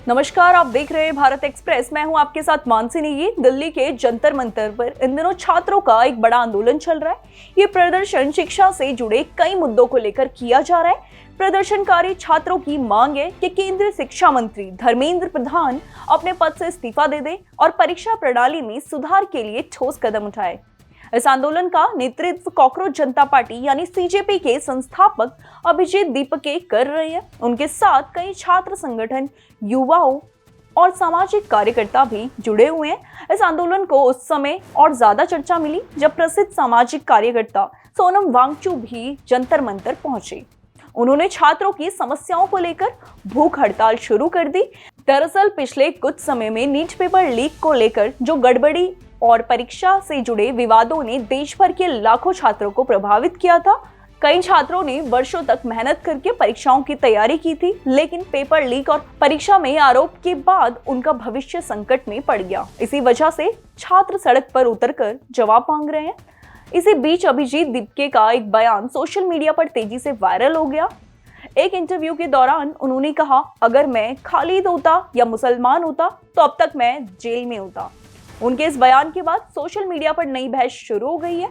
नमस्कार, आप देख रहे हैं भारत एक्सप्रेस। मैं हूं आपके साथ मानसी नेगी। दिल्ली के जंतर मंतर पर इन दिनों छात्रों का एक बड़ा आंदोलन चल रहा है। ये प्रदर्शन शिक्षा से जुड़े कई मुद्दों को लेकर किया जा रहा है। प्रदर्शनकारी छात्रों की मांग है कि केंद्रीय शिक्षा मंत्री धर्मेंद्र प्रधान अपने पद से इस्तीफा दे दें और परीक्षा प्रणाली में सुधार के लिए ठोस कदम उठाए। इस आंदोलन का नेतृत्व कॉकरोच जनता पार्टी यानी सीजेपी के संस्थापक अभिजीत दीपके कर रहे हैं। उनके साथ कई छात्र संगठन, युवाओं और सामाजिक कार्यकर्ता भी जुड़े हुए हैं। इस आंदोलन को उस समय और ज्यादा चर्चा मिली जब प्रसिद्ध सामाजिक कार्यकर्ता सोनम वांगचुक भी जंतर मंतर पहुंचे। उन्होंने छात्रों की समस्याओं को लेकर भूख हड़ताल शुरू कर दी। दरअसल पिछले कुछ समय में नीट पेपर लीक को लेकर जो गड़बड़ी और परीक्षा से जुड़े विवादों ने देश भर के लाखों छात्रों को प्रभावित किया था। कई छात्रों ने वर्षों तक मेहनत करके परीक्षाओं की तैयारी की थी, लेकिन पेपर लीक और परीक्षा में आरोप के बाद उनका भविष्य संकट में पड़ गया। इसी वजह से छात्र सड़क पर उतरकर जवाब मांग रहे हैं। इसी बीच अभिजीत दीपके का एक बयान सोशल मीडिया पर तेजी से वायरल हो गया। एक इंटरव्यू के दौरान उन्होंने कहा, अगर मैं खालिद होता या मुसलमान होता तो अब तक मैं जेल में होता। उनके इस बयान के बाद सोशल मीडिया पर नई बहस शुरू हो गई है।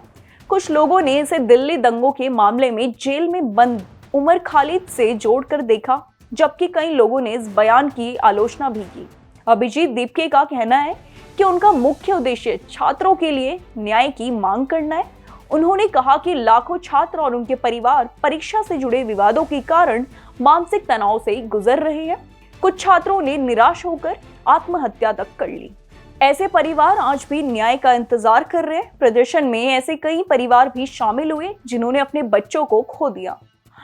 कुछ लोगों ने इसे दिल्ली दंगों के मामले में जेल में बंद उमर खालिद से जोड़कर देखा, जबकि कई लोगों ने इस बयान की आलोचना भी की। अभिजीत दीपके का कहना है कि उनका मुख्य उद्देश्य छात्रों के लिए न्याय की मांग करना है। उन्होंने कहा कि लाखों छात्र और उनके परिवार परीक्षा से जुड़े विवादों के कारण मानसिक तनाव से गुजर रहे हैं। कुछ छात्रों ने निराश होकर आत्महत्या तक कर ली। ऐसे परिवार आज भी न्याय का इंतजार कर रहे हैं। प्रदर्शन में ऐसे कई परिवार भी शामिल हुए जिन्होंने अपने बच्चों को खो दिया।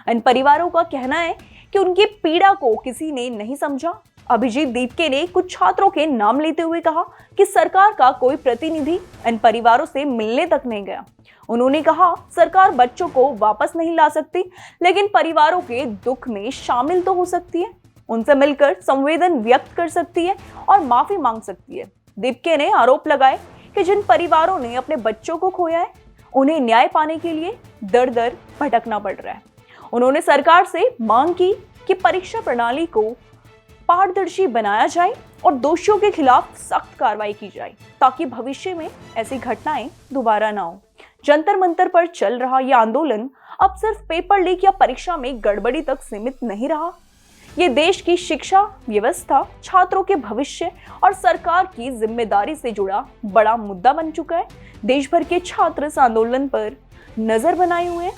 इन परिवारों का कहना है कि उनकी पीड़ा को किसी ने नहीं समझा। अभिजीत दीपके ने कुछ छात्रों के नाम लेते हुए कहा कि सरकार का कोई प्रतिनिधि इन परिवारों से मिलने तक नहीं गया। उन्होंने कहा, सरकार बच्चों को वापस नहीं ला सकती, लेकिन परिवारों के दुख में शामिल तो हो सकती है, उनसे मिलकर संवेदन व्यक्त कर सकती है और माफी मांग सकती है। दीपके ने आरोप लगाए कि जिन परिवारों ने अपने बच्चों को खोया है, उन्हें न्याय पाने के लिए दर दर भटकना पड़ रहा है। उन्होंने सरकार से मांग की कि परीक्षा प्रणाली को पारदर्शी बनाया जाए और दोषियों के खिलाफ सख्त कार्रवाई की जाए, ताकि भविष्य में ऐसी घटनाएं दोबारा ना हो। जंतर मंतर पर चल रहा यह आंदोलन अब सिर्फ पेपर लीक या परीक्षा में गड़बड़ी तक सीमित नहीं रहा। ये देश की शिक्षा व्यवस्था, छात्रों के भविष्य और सरकार की जिम्मेदारी से जुड़ा बड़ा मुद्दा बन चुका है। देश भर के छात्र इस आंदोलन पर नजर बनाए हुए हैं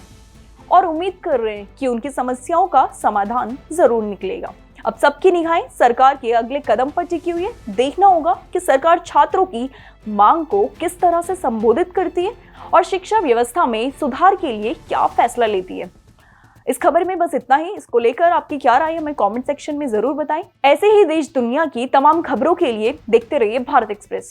और उम्मीद कर रहे हैं कि उनकी समस्याओं का समाधान जरूर निकलेगा। अब सबकी निगाहें सरकार के अगले कदम पर टिकी हुई है। देखना होगा कि सरकार छात्रों की मांग को किस तरह से संबोधित करती है और शिक्षा व्यवस्था में सुधार के लिए क्या फैसला लेती है। इस खबर में बस इतना ही। इसको लेकर आपकी क्या राय है हमें कमेंट सेक्शन में जरूर बताएं। ऐसे ही देश दुनिया की तमाम खबरों के लिए देखते रहिए भारत एक्सप्रेस।